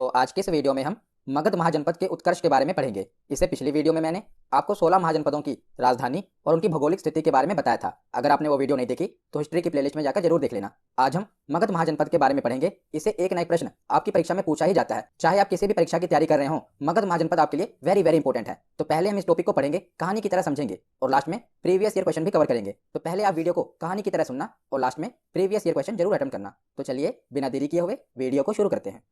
तो आज के इस वीडियो में हम मगध महाजनपद के उत्कर्ष के बारे में पढ़ेंगे। इससे पिछली वीडियो में मैंने आपको 16 महाजनपदों की राजधानी और उनकी भौगोलिक स्थिति के बारे में बताया था। अगर आपने वो वीडियो नहीं देखी तो हिस्ट्री की प्लेलिस्ट में जाकर जरूर देख लेना। आज हम मगध महाजनपद के बारे में पढ़ेंगे। इससे एक ना एक प्रश्न आपकी परीक्षा में पूछा ही जाता है, चाहे आप किसी भी परीक्षा की तैयारी कर रहे हो। मगध महाजनपद आपके लिए वेरी वेरी इंपॉर्टेंट है। तो पहले हम इस टॉपिक को पढ़ेंगे, कहानी की तरह समझेंगे और लास्ट में प्रीवियस ईयर क्वेश्चन भी कवर करेंगे। तो पहले आप वीडियो को कहानी की तरह सुनना और लास्ट में प्रीवियस ईयर क्वेश्चन जरूर अटेम्प्ट करना। तो चलिए बिना देरी किए हुए वीडियो को शुरू करते हैं।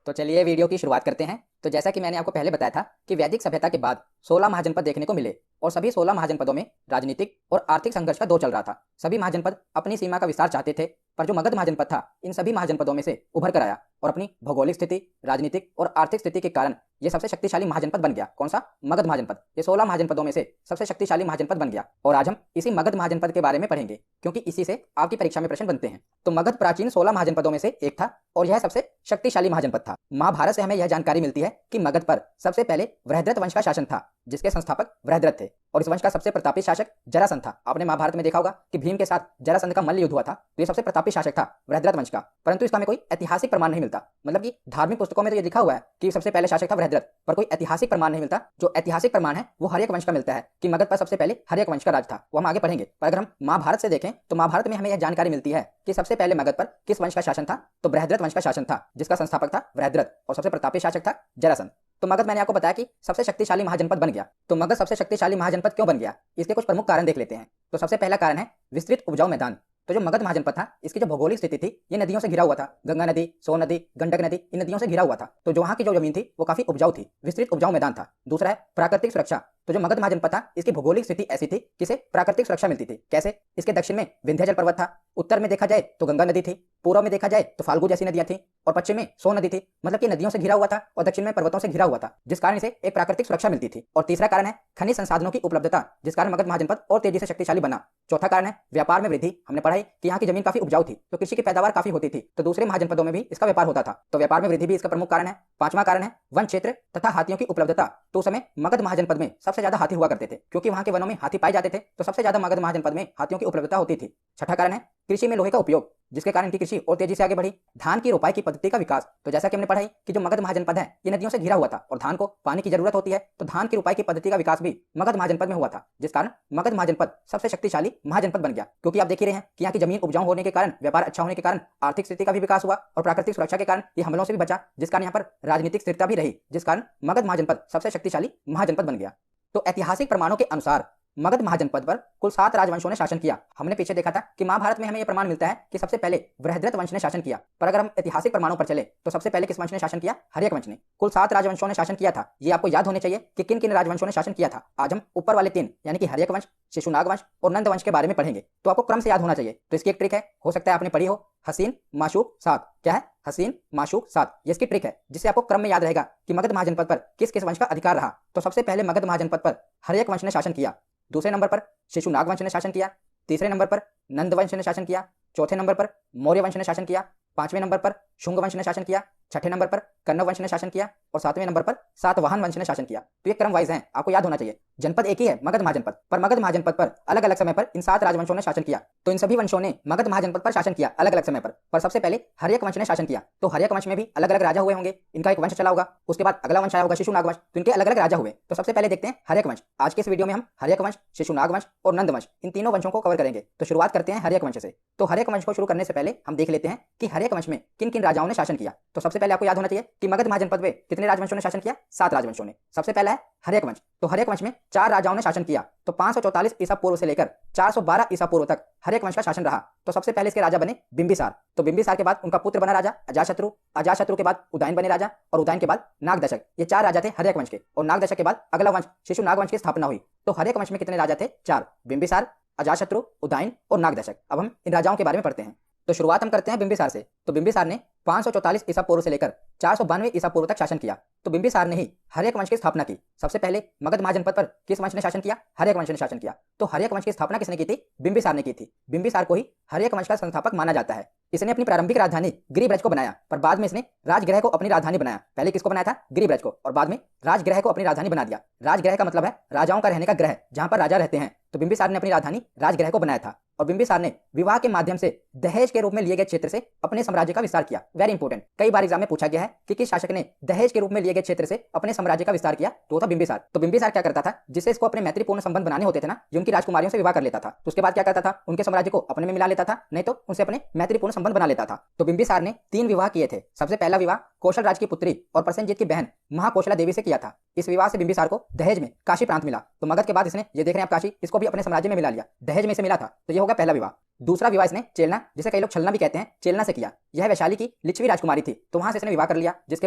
तो चलिए वीडियो की शुरुआत करते हैं। तो जैसा कि मैंने आपको पहले बताया था कि वैदिक सभ्यता के बाद 16 महाजनपद देखने को मिले और सभी 16 महाजनपदों में राजनीतिक और आर्थिक संघर्ष का दौर चल रहा था। सभी महाजनपद अपनी सीमा का विस्तार चाहते थे, पर जो मगध महाजनपद था इन सभी महाजनपदों में से उभर कर आया और अपनी भौगोलिक स्थिति, राजनीतिक और आर्थिक स्थिति के कारण ये सबसे शक्तिशाली महाजनपद बन गया। कौन सा? मगध महाजनपद। ये 16 महाजनपदों में से सबसे शक्तिशाली महाजनपद बन गया और आज हम इसी मगध महाजनपद के बारे में पढ़ेंगे, क्योंकि इसी से आपकी परीक्षा में प्रश्न बनते हैं। तो मगध प्राचीन 16 महाजनपदों में से एक था और यह सबसे शक्तिशाली महाजनपद था। महाभारत से हमें यह जानकारी मिलती है कि मगध पर सबसे पहले वृहद्रथ वंश का शासन था, जिसके संस्थापक वृहद्रथ थे और इस वंश का सबसे प्रतापी शासक जरासंध था। आपने महाभारत में देखा होगा कि भीम के साथ जरासंध का मल्ल युद्ध हुआ था, तो ये सबसे प्रतापी शासक था वृहद्रथ वंश का। परंतु इसका हमें कोई ऐतिहासिक प्रमाण नहीं मिलता। मतलब कि धार्मिक पुस्तकों में तो ये लिखा हुआ है कि सबसे पहले शासक था वृहद्रथ, पर कोई ऐतिहासिक प्रमाण नहीं मिलता। जो ऐतिहासिक प्रमाण है वो हर्यक वंश का मिलता है कि मगध पर सबसे पहले हर्यक वंश का राज था। वो हम आगे पढ़ेंगे। पर अगर हम महाभारत से देखें तो महाभारत में हमें यह जानकारी मिलती है कि सबसे पहले मगध पर किस वंश का शासन था, तो बृहद्रथ वंश का शासन था, जिसका संस्थापक था वृहद्रथ और सबसे प्रतापी शासक था जरासंध। तो मगध मैंने आपको बताया कि सबसे शक्तिशाली महाजनपद बन गया। तो मगध सबसे शक्तिशाली महाजनपद क्यों बन गया, इसके कुछ प्रमुख कारण देख लेते हैं। तो सबसे पहला कारण है विस्तृत उपजाऊ मैदान। तो जो मगध महाजनपद था इसकी जो भौगोलिक स्थिति थी ये नदियों से घिरा हुआ था। गंगा नदी, सोन नदी, गंडक नदी, इन नदियों से घिरा हुआ था। तो जो वहां की जो जमीन थी वो काफी उपजाऊ थी, विस्तृत उपजाऊ मैदान था। दूसरा है प्राकृतिक सुरक्षा। तो जो मगध महाजनपद था इसकी भौगोलिक स्थिति ऐसी थी कि इसे प्राकृतिक सुरक्षा मिलती थी। कैसे? इसके दक्षिण में विंध्याचल पर्वत था, उत्तर में देखा जाए तो गंगा नदी थी, पूर्व में देखा जाए तो फाल्गु जैसी नदियां थी और पश्चिम में सोन नदी थी। मतलब कि नदियों से घिरा हुआ था और दक्षिण में पर्वतों से घिरा हुआ था, जिस कारण इसे एक प्राकृतिक सुरक्षा मिलती थी। और तीसरा कारण है खनिज संसाधनों की उपलब्धता, जिस कारण मगध महाजनपद और तेजी से शक्तिशाली बना। चौथा कारण है व्यापार में वृद्धि। हमने पढ़ा है कि यहाँ की जमीन काफी उपजाऊ थी तो कृषि की पैदावार काफी होती थी, तो दूसरे महाजनपदों में भी इसका व्यापार होता था, तो व्यापार में वृद्धि भी इसका प्रमुख कारण है। पांचवा कारण है वन क्षेत्र तथा हाथियों की उपलब्धता। तो उस समय मगध महाजनपद में सबसे ज्यादा हाथी हुआ करते थे, क्योंकि वहां के वनों में हाथी पाए जाते थे, तो सबसे ज्यादा मगध महाजनपद में हाथियों की उपलब्धता होती थी। छठा कारण है कृषि में लोहे का उपयोग, जिसके कारण की कृषि और तेजी से आगे बढ़ी। धान की रोपाई की पद्धति का विकास। तो जैसा कि हमने पढ़ा कि जो मगध महाजनपद है ये नदियों से घिरा हुआ था और धान को पानी की जरूरत होती है, तो धान की रोपाई की पद्धति का विकास भी मगध महाजनपद में हुआ था, जिस कारण मगध महाजनपद सबसे शक्तिशाली महाजनपद बन गया। क्योंकि आप देख ही रहे हैं कि यहाँ की जमीन उपजाऊ होने के कारण, व्यापार अच्छा होने के कारण आर्थिक स्थिति का भी विकास हुआ और प्राकृतिक सुरक्षा के कारण ये हमलों से भी बचा, जिस कारण यहाँ पर राजनीतिक स्थिरता भी रही, जिस कारण मगध महाजनपद सबसे शक्तिशाली महाजनपद बन गया। तो ऐतिहासिक प्रमाणों के अनुसार मगध महाजनपद पर कुल 7 राजवंशों ने शासन किया। हमने पीछे देखा था कि महाभारत में हमें यह प्रमाण मिलता है कि सबसे पहले वृहद्रथ वंश ने शासन किया, पर अगर हम ऐतिहासिक प्रमाणों पर चले तो सबसे पहले किस वंश ने शासन किया? हर्यक वंश ने। कुल 7 राजवंशों ने शासन किया था। ये आपको याद होने चाहिए कि किन किन राजवंशों ने शासन किया था। आज हम ऊपर वाले 3 यानी कि हर्यक वंश, शिशुनाग वंश और नंद वंश के बारे में पढ़ेंगे, तो आपको क्रम से याद होना चाहिए। तो इसकी एक ट्रिक है, हो सकता है आपने पढ़ी हो, हसीन माशूक सात। क्या है? हसीन माशूक सात। ये इसकी ट्रिक है जिससे आपको क्रम में याद रहेगा कि मगध महाजनपद पर किस किस वंश का अधिकार रहा। तो सबसे पहले मगध महाजनपद पर हर्यक वंश ने शासन किया, दूसरे नंबर पर शिशुनाग वंश ने शासन किया, तीसरे नंबर पर नंद वंश ने शासन किया, चौथे नंबर पर मौर्य वंश ने शासन किया, पांचवें नंबर पर शुंग वंश ने शासन किया, छठे नंबर पर कण्व वंश ने शासन किया और सातवें नंबर पर सातवाहन वंश ने शासन किया। तो ये क्रम वाइज है, आपको याद होना चाहिए। जनपद एक ही है मगध महाजनपद, पर मगध महाजनपद पर अलग अलग समय पर इन 7 राजवंशों ने शासन किया। तो इन सभी वंशों ने मगध महाजनपद पर शासन किया अलग अलग समय पर सबसे पहले हर्यक वंश ने शासन किया। तो हर्यक वंश में भी अलग अलग राजा हुए होंगे, इनका एक वंश चला होगा, उसके बाद अगला वंश आया होगा शिशुनाग वंश, तो इनके अलग अलग राजा हुए। तो सबसे पहले देखते हैं हर्यक वंश। आज के इस वीडियो में हम हर्यक वंश, शिशुनाग वंश और नंद वंश, इन तीनों वंशों को कवर करेंगे। तो शुरुआत करते हैं हर्यक वंश से। तो हर्यक वंश को शुरू करने से पहले हम देख लेते हैं कि हर्यक वंश में किन किन राजाओं ने शासन किया। तो सबसे पहले आपको याद होना चाहिए कि मगध महाजनपद में कितने राजवंशों ने शासन किया? 7 राजवंशों ने। सबसे पहला है हर्यक वंश। तो हर्यक वंश में 4 राजाओं ने शासन किया। तो 544 ईसा पूर्व से लेकर 412 ईसा पूर्व तक हर्यक वंश का शासन रहा। तो सबसे पहले इसके राजा बने बिंबिसार। तो बिंबिसार के बाद उनका पुत्र बना राजा अजातशत्रु, अजातशत्रु के बाद उदयन बने राजा और उदयन के बाद नागदशक। ये 4 राजा थे हर्यक वंश के। और नागदशक के बाद अगला वंश शिशुनाग वंश की स्थापना हुई। तो हर्यक वंश में कितने राजा थे? 4, बिंबिसार, अजातशत्रु, उदयन और नागदशक। अब हम इन राजाओं के बारे में पढ़ते हैं। तो शुरुआत हम करते हैं बिंबिसार से। तो बिंबिसार ने 544 ईसा पूर्व से लेकर 492 ईसा पूर्व तक शासन किया। तो बिंबिसार ने ही हर्यक वंश की स्थापना की। सबसे पहले मगध महाजनपद पर किस वंश ने शासन किया? हर्यक वंश ने शासन किया। तो हर्यक वंश की स्थापना किसने की थी? बिंबिसार ने की थी। बिंबिसार को ही हर्यक वंश का संस्थापक माना जाता है। इसने अपनी प्रारंभिक राजधानी गिरिब्रज को बनाया, पर बाद में इसने राजगृह को अपनी राजधानी बनाया। पहले किसको बनाया था? गिरिब्रज को, और बाद में राजगृह को अपनी राजधानी बना दिया। राजगृह का मतलब है राजाओं का रहने का ग्रह, जहां पर राजा रहते हैं। तो बिंबिसार ने अपनी राजधानी राजगृह को बनाया था। और बिंबिसार ने विवाह के माध्यम से दहेज के रूप में लिए गए क्षेत्र से अपने साम्राज्य का विस्तार किया। वेरी इंपॉर्टेंट, कई बार एग्जाम में पूछा गया है कि किस शासक ने दहेज के रूप में लिए गए क्षेत्र से अपने साम्राज्य का विस्तार किया, तो था बिंबिसार। तो बिंबिसार क्या करता था, जिससे इसको अपने मैत्रीपूर्ण संबंध बनाने होते थे ना, जो उनकी राजकुमारियों से विवाह कर लेता था, तो उसके बाद क्या करता था, उनके साम्राज्य को अपने में मिला लेता था, नहीं तो उनसे अपने मैत्रीपूर्ण संबंध बना लेता था। तो बिंबिसार ने 3 विवाह किए थे। सबसे पहला विवाह कौशल राज की पुत्री और प्रसेनजीत की बहन महाकौशला देवी से किया था। इस विवाह से बिंबिसार को दहेज में काशी प्रांत मिला। तो मगध के बाद इसने, ये देख रहे हैं आप, काशी, इसको भी अपने साम्राज्य में मिला लिया, दहेज में से मिला था। तो ये होगा पहला विवाह। दूसरा विवाह इसने चेलना, जिसे कई लोग छलना भी कहते हैं, चेलना से किया। यह वैशाली की लिच्छवी राजकुमारी थी, तो वहां से इसने विवाह कर लिया, जिसके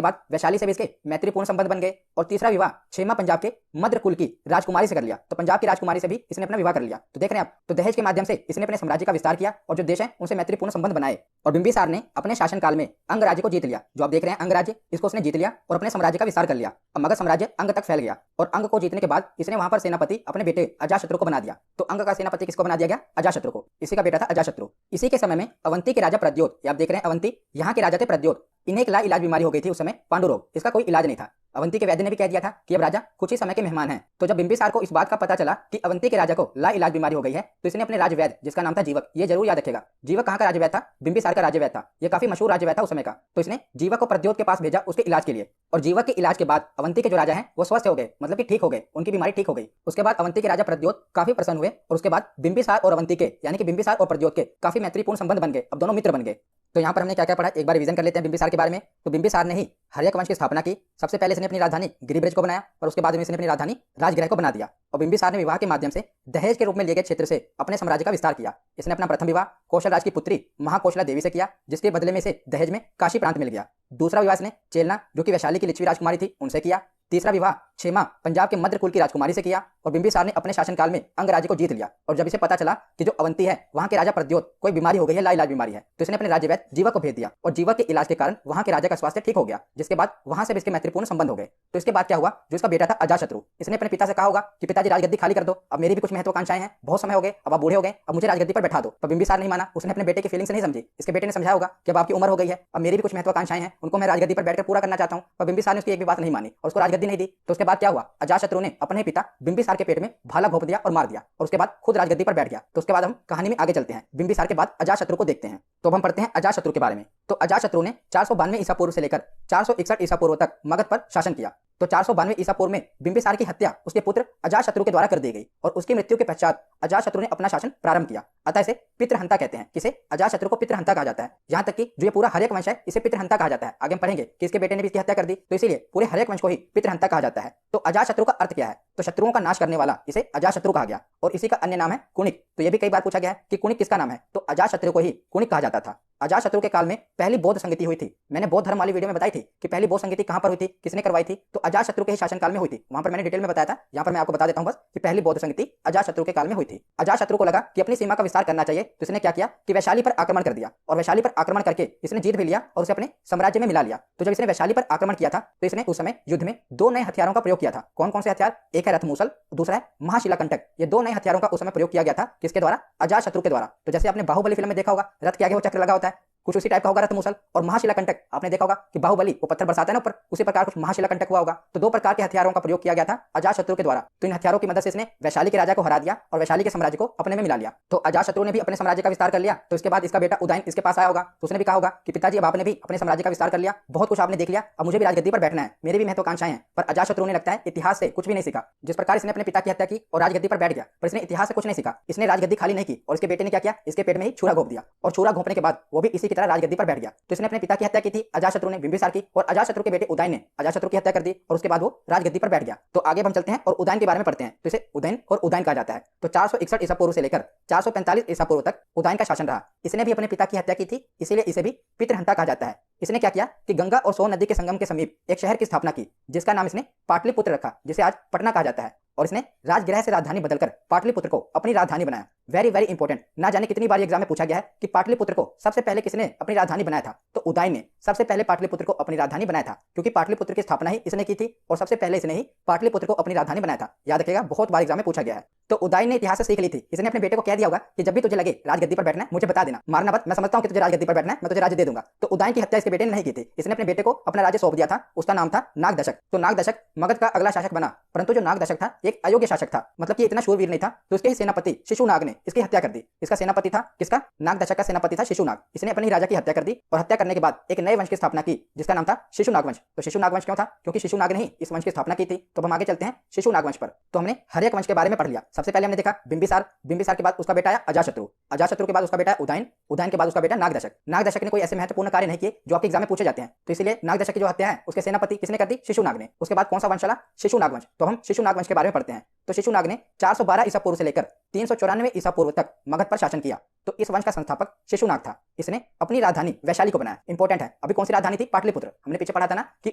बाद वैशाली से भी इसके मैत्रीपूर्ण संबंध बन गए। और तीसरा विवाह क्षेमा पंजाब के मद्र कुल की राजकुमारी से कर लिया। तो पंजाब की राजकुमारी से भी इसने अपना विवाह कर लिया। तो देख रहे हैं आप, तो दहेज के माध्यम से इसने अपने साम्राज्य का विस्तार किया और जो देश है उनसे मैत्रीपूर्ण संबंध बनाए। और बिंबिसार ने अपने शासनकाल में अंग राज्य को जीत लिया। जो आप देख रहे हैं अंग राज्य, इसको उसने जीत लिया और अपने साम्राज्य का विस्तार कर लिया। अब मगध साम्राज्य अंग तक फैल गया और अंग को जीतने के बाद इसने वहां पर सेनापति अपने बेटे अजातशत्रु को बना दिया। तो अंग का सेनापति किसको बना दिया गया, अजातशत्रु को। इसी का बेटा था अजातशत्रु। इसी के समय में अवंती के राजा प्रद्योत, आप देख रहे हैं अवंती, यहाँ के राजा थे प्रद्योत, इन्हें एक लाइलाज बीमारी हो गई थी उस समय, पांडु रोग। इसका कोई इलाज नहीं था। अवंती के वैद्य ने भी कह दिया था कि अब राजा कुछ ही समय के मेहमान हैं। तो जब बिंबिसार को इस बात का पता चला कि अवंती के राजा को लाइलाज बीमारी हो गई है, तो इसने अपने राजवैद्य, जिसका नाम था जीवक, ये जरूर याद रखेगा, जीवक कहाँ का राजवैद्य था, बिंबिसार का राजवैद्य था। ये काफी मशहूर राजवैद्य था उस समय का। तो इसने जीवक को प्रद्योत के पास भेजा उसके इलाज के लिए। और जीवक के इलाज के बाद अवंती के जो राजा हैं वो स्वस्थ हो गए, मतलब कि ठीक हो गए, उनकी बीमारी ठीक हो गई। उसके बाद अवंती के राजा प्रद्योत काफी प्रसन्न हुए और उसके बाद बिंबिसार और अवंती के, यानी कि बिंबिसार और प्रद्योत के काफी मैत्रीपूर्ण संबंध बन गए। अब दोनों मित्र बन गए। तो यहाँ पर हमने क्या क्या पढ़ा, एक बार रिवीजन कर लेते हैं बिंबिसार के बारे में। तो बिंबिसार ने ही हर्यक वंश की स्थापना की। सबसे पहले इसने अपनी राजधानी गिरिब्रज को बनाया और उसके बाद में इसने अपनी राजधानी राजगृह को बना दिया। और बिंबिसार ने विवाह के माध्यम से दहेज के रूप में लिए गए क्षेत्र से अपने साम्राज्य का विस्तार किया। इसने अपना प्रथम विवाह कौशल राज की पुत्री महाकौशला देवी से किया, जिसके बदले में इसे दहेज में काशी प्रांत मिल गया। दूसरा विवाह इसने चेलना, जो कि वैशाली की लिच्छवी राजकुमारी थी, उनसे किया। तीसरा विवाह क्षेमा पंजाब के मद्र कुल की राजकुमारी से किया। और बिंबिसार ने अपने शासनकाल में अंग राज्य को जीत लिया। और जब इसे पता चला कि जो अवंती है वहां के राजा प्रद्योत कोई बीमारी हो गई है, लाइलाज बीमारी है, तो इसने अपने राज्यवैद्य जीवक को भेज दिया और जीवक के इलाज के कारण वहां के राजा का स्वास्थ्य ठीक हो गया, जिसके बाद वहां से इसके मैत्रीपूर्ण संबंध हो गए। तो इसके बाद क्या हुआ, जो इसका बेटा था अजातशत्रु, इसने अपने पिता से कहा होगा कि पिताजी राजगद्दी खाली कर दो, अब मेरी भी कुछ महत्वाकांक्षाएं हैं, बहुत समय हो गए, अब आप बूढ़े हो गए, अब मुझे राजगद्दी पर बैठा दो। तो बिंबिसार नहीं माना, उसने अपने बेटे की फीलिंग्स नहीं समझी। इसके बेटे ने समझाया होगा कि अब आपकी उम्र हो गई है, अब मेरी भी कुछ महत्वाकांक्षाएं हैं, उनको मैं राजगद्दी पर बैठकर पूरा करना चाहता हूं। पर बिंबिसार ने उसकी एक भी बात नहीं मानी और उसको राजगद्दी नहीं दी। तो उसके बाद क्या हुआ, अजातशत्रु ने अपने पिता बिंबिसार के पेट में भाला घोंप दिया और मार दिया और उसके बाद खुद राजगद्दी पर बैठ गया। तो उसके बाद हम कहानी में आगे चलते हैं, बिंबिसार के बाद अजातशत्रु को देखते हैं। तो अब हम पढ़ते हैं अजातशत्रु के बारे में। तो अजातशत्रु ने 492 ईसा पूर्व से लेकर 461 ईसा पूर्व तक मगध पर शासन किया। तो 492 ईसा पूर्व में बिंबिसार की हत्या उसके पुत्र अजातशत्रु के द्वारा कर दी गई और उसकी मृत्यु के पश्चात अजातशत्रु ने अपना शासन प्रारंभ किया। अतः इसे पितृहंता कहते हैं। किसे, अजातशत्रु को पितृहंता कहा जाता है। यहाँ तक कि जो ये पूरा हर्यक वंश है इसे पितृहंता कहा जाता है। आगे हम पढ़ेंगे कि इसके बेटे ने भी इसकी हत्या कर दी, तो इसीलिए पूरे हर्यक वंश को ही पितृहंता कहा जाता है। तो अजातशत्रु का अर्थ क्या है, तो शत्रुओं का नाश करने वाला, इसे अजातशत्रु कहा गया। और इसी का अन्य नाम है कुणिक। तो ये भी कई बार पूछा गया है कि कुणिक किसका नाम है, तो अजातशत्रु को ही कुणिक कहा जाता था। अजातशत्रु के काल में पहली बौद्ध संगति हुई थी। मैंने बौद्ध धर्म वाली वीडियो में बताई थी कि पहली बौद्ध संगति कहां पर हुई थी, किसने करवाई थी, तो अजातशत्रु के ही शासनकाल में हुई थी। वहां पर मैंने डिटेल में बताया था, यहाँ पर मैं आपको बता देता हूं बस कि पहली बौद्ध संगति अजातशत्रु के काल में हुई थी। अजातशत्रु को लगा कि अपनी सीमा का विस्तार करना चाहिए, तो इसने क्या किया कि वैशाली पर आक्रमण कर दिया और वैशाली पर आक्रमण करके इसने जीत भी लिया और उसे अपने साम्राज्य में मिला लिया। तो जब इसने वैशाली पर आक्रमण किया था तो इसने उस समय युद्ध में 2 नए हथियारों का प्रयोग किया था। कौन कौन से हथियार, एक है रथमूसल, दूसरा है महाशिलाकंटक। ये 2 नए हथियारों का उस समय प्रयोग किया गया था, किसके द्वारा, अजातशत्रु के द्वारा। तो जैसे आपने बाहुबली फिल्म में देखा होगा, रथ के आगे वो चक्र लगा होता है, कुछ उसी टाइप का होगा रथमूसल। और महाशिलाकंटक आपने देखा होगा कि बाहुबली वो पत्थर बरसाता है ना ऊपर, उसी प्रकार कुछ महाशिलाकंटक हुआ होगा। तो 2 प्रकार के हथियारों का प्रयोग किया गया था अजातशत्रु के द्वारा। तो इन हथियारों की मदद से इसने वैशाली के राजा को हरा दिया और वैशाली के साम्राज्य को अपने में मिला लिया। तो अजातशत्रु ने भी अपने साम्राज्य का विस्तार कर लिया। तो इसके बाद इसका बेटा उदयन इसके पास आया होगा, तो उसने भी कहा होगा कि पिताजी अब आपने भी अपने साम्राज्य का विस्तार कर लिया, बहुत कुछ आपने देख लिया, अब मुझे भी राजगद्दी पर बैठना है, मेरी भी महत्वाकांक्षाएं हैं। पर अजातशत्रु ने लगता है इतिहास से कुछ भी नहीं सीखा। जिस प्रकार इसने अपने पिता की हत्या की और राजगद्दी पर बैठ गया, पर इसने इतिहास से कुछ नहीं सीखा। इसने राजगद्दी खाली नहीं की और इसके बेटे ने क्या किया, इसके पेट में ही छुरा घोंप दिया और छुरा घोंपने के बाद वो भी इसी की तरह राजगद्दी पर बैठ गया। तो इसने अपने पिता की हत्या की थी अजातशत्रु ने, बिंबिसार की, और अजातशत्रु के बेटे उदयन ने अजातशत्रु की हत्या कर दी और उसके बाद वो राजगद्दी पर बैठ गया। तो आगे हम चलते हैं और उदयन के बारे में पढ़ते हैं। तो इसे उदयन और उदयन कहा जाता है। तो 461 ईसा पूर्व से लेकर 445 ईसा पूर्व तक उदयन का शासन रहा। इसने भी अपने पिता की हत्या की थी, इसीलिए इसे भी पितृहंता कहा जाता है। इसने क्या किया कि गंगा और सोन नदी के संगम के समीप एक शहर की स्थापना की, जिसका नाम इसने पाटलिपुत्र रखा, जिसे आज पटना कहा जाता है। और इसने राजगृह से राजधानी बदलकर पाटलिपुत्र को अपनी राजधानी बनाया। वेरी वेरी इंपॉर्टेंट, ना जाने कितनी बार एग्जाम में पूछा गया है कि पाटलिपुत्र को सबसे पहले किसने अपनी राजधानी बनाया था, तो उदयन ने सबसे पहले पाटलिपुत्र को अपनी राजधानी बनाया था, क्योंकि पाटलिपुत्र की स्थापना ही इसने की थी और सबसे पहले इसने ही पाटलिपुत्र को अपनी राजधानी बनाया था। याद रखिएगा, बहुत बार एग्जाम में पूछा गया है। तो उदयन ने इतिहास से सीख ली थी। इसने अपने बेटे को कह दिया होगा कि जब भी तुझे लगे राजगद्दी पर बैठना है, मुझे बता देना, मारना मत, मैं समझता हूं कि तुझे राजगद्दी पर बैठना है, मैं तुझे राज्य दे दूंगा। तो उदयन की हत्या इसके बेटे ने नहीं की थी। इसने अपने बेटे को अपना राज्य सौंप दिया था, उसका नाम था नागदशक। तो नागदशक मगध का अगला शासक बना, परंतु जो नागदशक था एक अयोग्य शासक था, मतलब कि इतना शूरवीर नहीं था। तो उसके ही सेनापति शिशुनाग ने इसकी हत्या कर दी। इसका सेनापति था किसका? नागदशक का सेनापति था शिशुनाग। इसने अपने ही राजा की हत्या कर दी और हत्या करने के बाद एक नए वंश की स्थापना की जिसका नाम था शिशुनाग वंश। तो शिशुनाग वंश क्यों था? क्योंकि शिशुनाग ने ही इस वंश की स्थापना की थी। तो हम आगे चलते हैं शिशुनाग वंश पर। तो हमने हर एक वंश के बारे में पढ़ लिया। सबसे पहले हमने देखा बिंबिसार, बिंबिसार के बाद उसका बेटा आया अजाशत्रु, अजाशत्रु के बाद उसका बेटा उदयन, उदयन के बाद उसका बेटा नागदशक। नागदशक ने कोई ऐसे महत्वपूर्ण कार्य नहीं किए जो आपके एग्जाम में पूछे जाते हैं, तो इसलिए नागदशक की जो हत्या है उसके सेनापति किसने कर दी? शिशुनाग ने। उसके बाद कौन सा वंश चला? शिशुनाग वंश। तो हम शिशुनाग वंश के बारे में पढ़ते हैं। तो शिशुनाग ने 412 ईसा पूर्व से लेकर 394 ईसा पूर्व तक मगध पर शासन किया। तो इस वंश का संस्थापक शिशुनाग था। इसने अपनी राजधानी वैशाली को बनाया। इंपॉर्टेंट है, अभी कौन सी राजधानी थी? पाटलिपुत्र। हमने पीछे पढ़ा था ना कि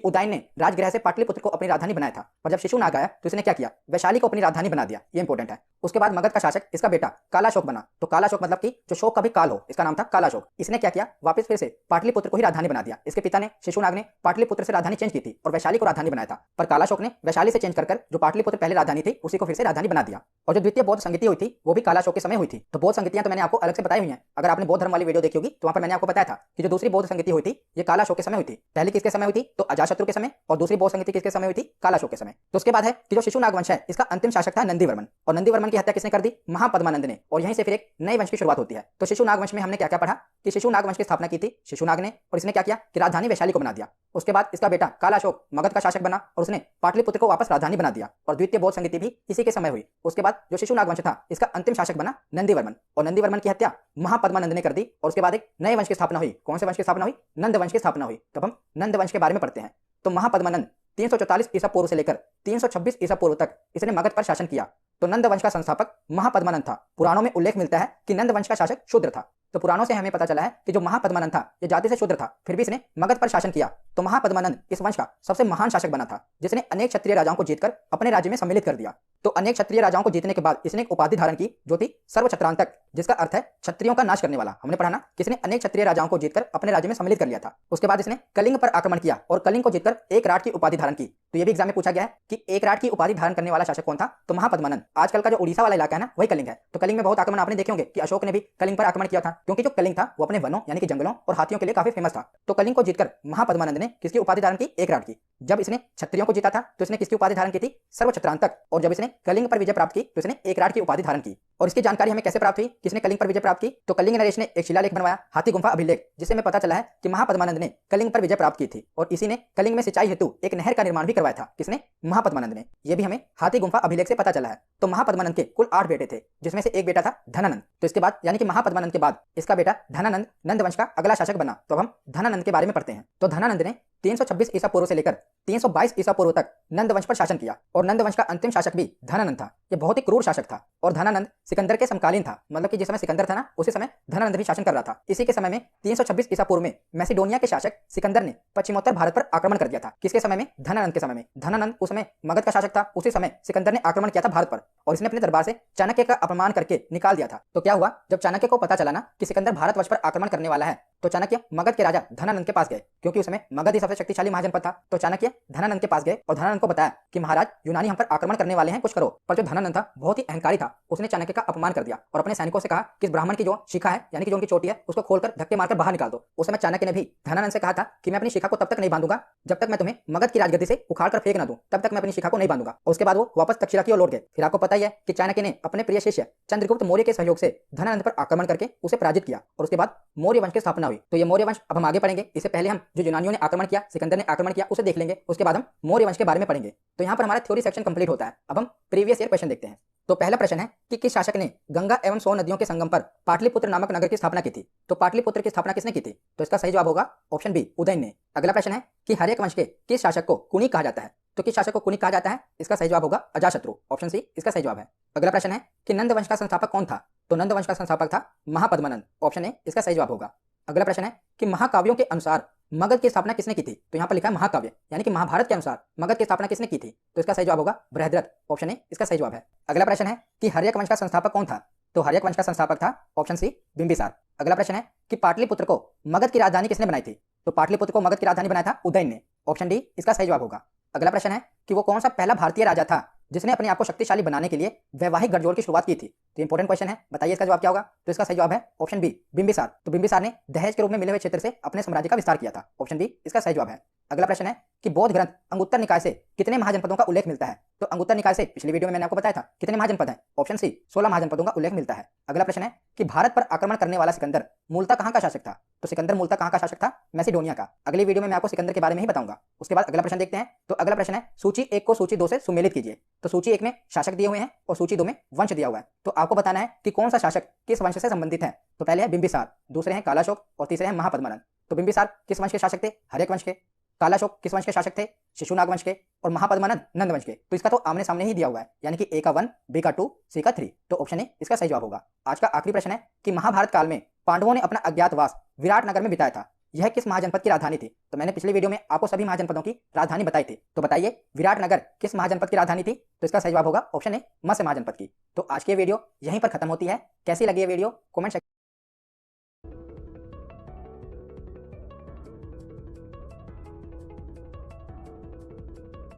उदयन ने राजगृह से पाटलिपुत्र को अपनी राजधानी बनाया था, पर जब शिशुनाग आया तो इसने क्या किया? वैशाली को अपनी राजधानी बना दिया। ये इंपॉर्टेंट है। उसके बाद मगध का शासक इसका बेटा कालाशोक बना। तो कालाशोक मतलब कि जो शोक का भी काल हो, इसका नाम था कालाशोक। इसने क्या किया? वापस फिर से पाटलिपुत्र को ही राजधानी बना दिया। इसके पिता ने शिशुनाग ने पाटलिपुत्र से राजधानी चेंज की थी और वैशाली को राजधानी बनाया था, पर कालाशोक ने वैशाली से चेंज कर जो पाटलिपुत्र पहले राजधानी थी उसी को फिर से राजधानी बना दिया। और जो द्वितीय बौद्ध संगति हुई थी वो भी कालाशोक के समय हुई थी। तो बौद्ध संगतियां तो मैंने आपको अलग से बताई हुई हैं। अगर आपने बौद्ध धर्म वाली वीडियो देखी होगी तो वहां पर मैंने आपको बताया था कि जो दूसरी बौद्ध संगति हुई थी ये कालाशोक के समय हुई थी। पहली किसके समय हुई थी? तो अजाशत्रु के समय। और दूसरी बौद्ध संगति किसके समय हुई थी? कालाशोक के समय। तो उसके बाद है कि जो शिशुनाग वंश है इसका अंतिम शासक था नंदीवर्मन, और नंदीवर्मन की हत्या किसने कर दी? महापद्मानंद ने। और यहीं से फिर एक नए वंश की शुरुआत होती है। तो शिशुनाग वंश में हमने क्या क्या पढ़ा कि शिशुनाग वंश की स्थापना की थी शिशुनाग ने, और इसने क्या किया कि राजधानी वैशाली को बना दिया। उसके बाद इसका बेटा कालाशोक मगध का शासक बना और उसने पाटलिपुत्र को वापस राजधानी बना दिया, और द्वितीय बौद्ध संगति भी इसी के समय हुई। उसके बाद जो शिशुनाग वंश था इसका अंतिम शासक बना नंदीवर्मन, और नंदीवर्मन की हत्या महापद्मानंद ने कर दी। और उसके बाद एक नए वंश की स्थापना हुई। कौन से वंश की स्थापना हुई? नंद वंश की स्थापना हुई। तब हम नंद वंश के बारे में पढ़ते हैं। तो महापद्मानंद 344 ईसा पूर्व से लेकर 326 ईसा पूर्व तक इसने मगध पर शासन किया। तो नंद वंश का संस्थापक महापद्मानंद था। पुराणों में उल्लेख मिलता है कि नंद वंश का शासक शूद्र था। तो पुराणों से हमें पता चला है कि जो महापद्मानंद था ये जाति से शूद्र था, फिर भी इसने मगध पर शासन किया। तो महापद्मानंद इस वंश का सबसे महान शासक बना था, जिसने अनेक क्षत्रिय राजाओं को जीतकर अपने राज्य में सम्मिलित कर दिया। तो अनेक क्षत्रिय राजाओं को जीतने के बाद इसने एक उपाधि धारण की जो थी सर्वक्षत्रांतक, जिसका अर्थ है क्षत्रियों का नाश करने वाला। हमने पढ़ा ना, किसने अनेक क्षत्रिय राजाओं को जीतकर अपने राज्य में सम्मिलित कर लिया था। उसके बाद इसने कलिंग पर आक्रमण किया और कलिंग को जीतकर एक राट की उपाधि धारण की। तो ये भी एग्जाम में पूछा गया है कि एक राट की उपाधि धारण करने वाला शासक कौन था? तो महापद्मानंद। आजकल का जो उड़ीसा वाला इलाका है ना वही कलिंग है। तो कलिंग में बहुत आक्रमण आपने देखे होंगे कि अशोक ने भी कलिंग पर आक्रमण किया था, क्योंकि जो कलिंग था वो अपने वनों यानी कि जंगलों और हाथियों के लिए काफी फेमस था। तो कलिंग को जीतकर महापद्मानंद ने किसकी उपाधि धारण की? एक राट की। जब इसने क्षत्रियों को जीता था तो इसने किसकी उपाधि धारण की थी? सर्वक्षत्रांतक। और जब इसने कलिंग पर विजय प्राप्त की तो इसने एक राट की उपाधि धारण की। और इसकी जानकारी हमें कैसे प्राप्त हुई? किसने कलिंग पर विजय प्राप्त की? तो कलिंग नरेश ने एक शिलालेख बनवाया, हाथी गुंफा अभिलेख, जिससे हमें पता चला है कि महापद्मानंद ने कलिंग पर विजय प्राप्त की थी। और इसी ने कलिंग में सिंचाई हेतु एक नहर का निर्माण भी करवाया था। किसने? महापद्मानंद ने। यह भी हमें हाथी गुंफा अभिलेख से पता चला है। तो महापद्मानंद के कुल 8 बेटे थे, जिसमें से एक बेटा था धनानंद। तो इसके बाद यानी कि महापद्मानंद के बाद इसका बेटा धनानंद नंद वंश का अगला शासक बना। तो अब हम धनानंद के बारे में पढ़ते हैं। तो धनानंद ने 326 ईसा पूर्व से लेकर 322 ईसा पूर्व तक नंद वंश पर शासन किया, और नंद वंश का अंतिम शासक भी धनानंद था। यह बहुत ही क्रूर शासक था, और धनानंद सिकंदर के समकालीन था। मतलब कि जिस समय सिकंदर था ना उसी समय धनानंद भी शासन कर रहा था। इसी के समय में 326 ईसा पूर्व में मैसिडोनिया के शासक सिकंदर ने पश्चिमोत्तर भारत पर आक्रमण कर दिया था। किसके समय में? धनानंद के समय में। धनानंद उस समय मगध का शासक था, उसी समय सिकंदर ने आक्रमण किया था भारत पर, और इसने अपने दरबार से चाणक्य का अपमान करके निकाल दिया था। तो क्या हुआ? जब चाणक्य को पता चला ना कि सिकंदर भारतवर्ष पर आक्रमण करने वाला है, तो चाणक्य मगध के राजा धनानंद के पास गए, क्योंकि उस समय मगध ही सबसे शक्तिशाली महाजनपद था। तो चाणक्य धनानंद के पास गए और धनानंद को बताया कि महाराज यूनानी हम पर आक्रमण करने वाले हैं, कुछ करो। पर जो धनानंद था बहुत ही अहंकारी था, उसने चाणक्य का अपमान कर दिया और अपने सैनिकों से कहा कि इस ब्राह्मण की जो शिखा है यानी कि जो उनकी चोटी है उसको खोलकर धक्के मारकर बाहर निकाल दो। उस समय चाणक्य ने भी धनानंद से कहा था कि मैं अपनी शिखा को तब तक नहीं बांधूंगा जब तक मैं तुम्हें मगध की राजगद्दी से उखाड़ कर फेंक ना दूं, तब तक मैं अपनी शिखा को नहीं बांधूंगा। और उसके बाद वो वापस तक्षशिला की ओर लौट गए। फिर आपको पता ही है कि चाणक्य ने अपने प्रिय शिष्य चंद्रगुप्त मौर्य के सहयोग से धनानंद पर आक्रमण करके उसे पराजित किया, और उसके बाद मौर्य वंश की स्थापना हुई। तो ये मौर्य वंश अब हम आगे पढ़ेंगे। इससे पहले हम जो यूनानियों ने आक्रमण किया, सिकंदर ने आक्रमण किया, उसे देख लेंगे। उसके बाद हम मौर्य वंश के बारे में पढ़ेंगे। तो यहाँ पर हमारा थ्योरी सेक्शन कंप्लीट होता है। अब हम प्रीवियस ईयर क्वेश्चन देखते हैं। तो पहला प्रश्न है कि किस शासक ने गंगा एवं सोन नदियों के संगम पर पाटलिपुत्र नामक नगर की स्थापना की थी? तो पाटलिपुत्र की स्थापना किसने की थी? तो इसका सही जवाब होगा ऑप्शन बी, उदयन ने। अगला प्रश्न है कि हर्यक वंश के किस शासक को कुणिक कहा जाता है? तो किस शासक को कुणिक कहा जाता है? इसका सही जवाब होगा अजाशत्रु। ऑप्शन सी इसका सही जवाब है। अगला प्रश्न है कि नंद वंश का संस्थापक कौन था? तो नंद वंश का संस्थापक था महापद्मानंद। ऑप्शन ए इसका सही जवाब होगा। अगला प्रश्न है कि महाकाव्यों के अनुसार मगध की स्थापना किसने की थी? तो यहाँ पर लिखा है महाकाव्य, यानी कि महाभारत के अनुसार मगध की स्थापना किसने की थी? तो इसका सही जवाब होगा बृहद्रथ। ऑप्शन ए इसका सही जवाब है। अगला प्रश्न है कि हर्यक वंश का संस्थापक कौन था? तो हर्यक वंश का संस्थापक था ऑप्शन सी बिंबिसार। अगला प्रश्न है कि पाटलिपुत्र को मगध की राजधानी किसने बनाई थी? तो पाटलिपुत्र को मगध की राजधानी बनाया था उदयन ने। ऑप्शन डी इसका सही जवाब होगा। अगला प्रश्न है कि वो कौन सा पहला भारतीय राजा था जिसने अपने आप को शक्तिशाली बनाने के लिए वैवाहिक गठजोड़ की शुरुआत की थी। तो इंपॉर्टेंट क्वेश्चन है, बताइए इसका जवाब क्या होगा। तो इसका सही जवाब है ऑप्शन बी, बिंबिसार। तो बिंबिसार ने दहेज के रूप में मिले हुए क्षेत्र से अपने साम्राज्य का विस्तार किया था। ऑप्शन बी इसका सही जवाब है। अगला प्रश्न है कि बौद्ध ग्रंथ अंगुत्तर निकाय से कितने महाजनपदों का उल्लेख मिलता है। तो अंगुत्तर निकाय से पिछली वीडियो में मैंने आपको बताया था कितने महाजनपद हैं। ऑप्शन सी 16 महाजनपदों का उल्लेख मिलता है। अगला प्रश्न है कि भारत पर आक्रमण करने वाला सिकंदर मूलतः कहां का शासक था। तो सिकंदर मूलतः कहां का शासक था, मैसिडोनिया का। अगली वीडियो में मैं आपको सिकंदर के बारे में ही बताऊंगा। उसके बाद अगला प्रश्न देखते हैं। तो अगला प्रश्न है सूची 1 को सूची 2 से सुमेलित कीजिए। तो सूची 1 में शासक दिए हुए हैं और सूची 2 में वंश दिया हुआ है। तो आपको बताना है कि कौन सा शासक किस वंश से संबंधित है। तो पहले है बिंबिसार, दूसरे हैं कालाशोक और तीसरे हैं महापद्मनंद। तो बिंबिसार किस वंश के शासक थे, हर्यक वंश के। कालाशोक किस वंश के शासक थे, शिशुनाग वंश के। और महापद्मनंद नंद वंश के। तो इसका तो आमने सामने ही दिया हुआ है, यानी कि ए का 1, बी का 2, सी का 3। तो ऑप्शन ए इसका सही जवाब होगा। आज का आखिरी प्रश्न है कि महाभारत काल में पांडवों ने अपना अज्ञातवास विराटनगर में बिताया था, यह किस महाजनपद की राजधानी थी। तो मैंने पिछले वीडियो में आपको सभी महाजनपदों की राजधानी बताई थी। तो बताइए विराटनगर किस महाजनपद की राजधानी थी। तो इसका सही जवाब होगा ऑप्शन ए, मत्स्य महाजनपद की। तो आज की वीडियो यहीं पर खत्म होती है। कैसी लगी ये वीडियो कमेंट